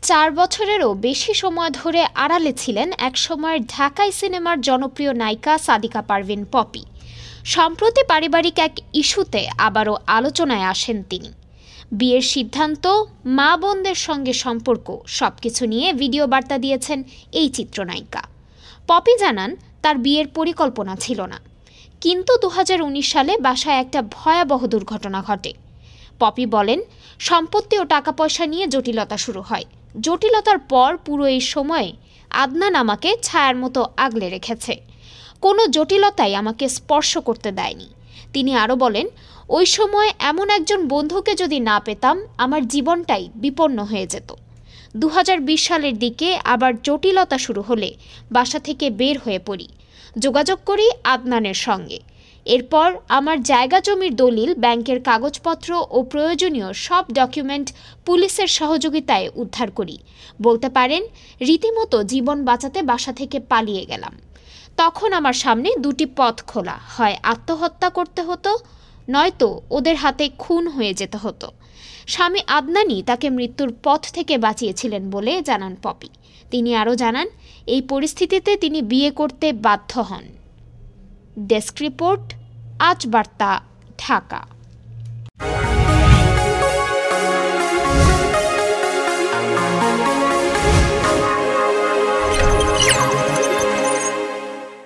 4 বছরেরও বেশি সময় ধরে আড়ালে ছিলেন একসময়ের ঢাকাই সিনেমার জনপ্রিয় নায়িকা সাদিকা পারভিন পপি। সম্প্রতি পারিবারিক এক ইস্যুতে আবারও আলোচনায় আসেন তিনি। বিয়ের সিদ্ধান্ত, মা বোনদের সঙ্গে সম্পর্ক সবকিছু নিয়ে ভিডিও বার্তা দিয়েছেন এই চিত্রনায়িকা। পপি জানান তার বিয়ের পরিকল্পনা ছিল না, কিন্তু 2019 সালে বাসায় একটা ভয়াবহ দুর্ঘটনা ঘটে। পপি বলেন, সম্পত্তি ও টাকা পয়সা নিয়ে জটিলতা শুরু হয়। জটিলতার পর পুরো এই সময়ে আদনান আমাকে ছায়ার মতো আগলে রেখেছে। কোনো জটিলতাই আমাকে স্পর্শ করতে দেয়নি। তিনি আরও বলেন, ওই সময় এমন একজন বন্ধুকে যদি না পেতাম, আমার জীবনটাই বিপন্ন হয়ে যেত। 2020 সালের দিকে আবার জটিলতা শুরু হলে বাসা থেকে বের হয়ে পড়ি, যোগাযোগ করি আদনানের সঙ্গে। এরপর আমার জায়গা জমির দলিল, ব্যাংকের কাগজপত্র ও প্রয়োজনীয় সব ডকুমেন্ট পুলিশের সহযোগিতায় উদ্ধার করি। বলতে পারেন, রীতিমতো জীবন বাঁচাতে বাসা থেকে পালিয়ে গেলাম। তখন আমার সামনে দুটি পথ খোলা, হয় আত্মহত্যা করতে হতো, নয়তো ওদের হাতে খুন হয়ে যেতে হতো। স্বামী আদনানই তাকে মৃত্যুর পথ থেকে বাঁচিয়েছিলেন বলে জানান পপি। তিনি আরও জানান, এই পরিস্থিতিতে তিনি বিয়ে করতে বাধ্য হন। ডেস্ক রিপোর্ট, আজ বার্তা, ঢাকা।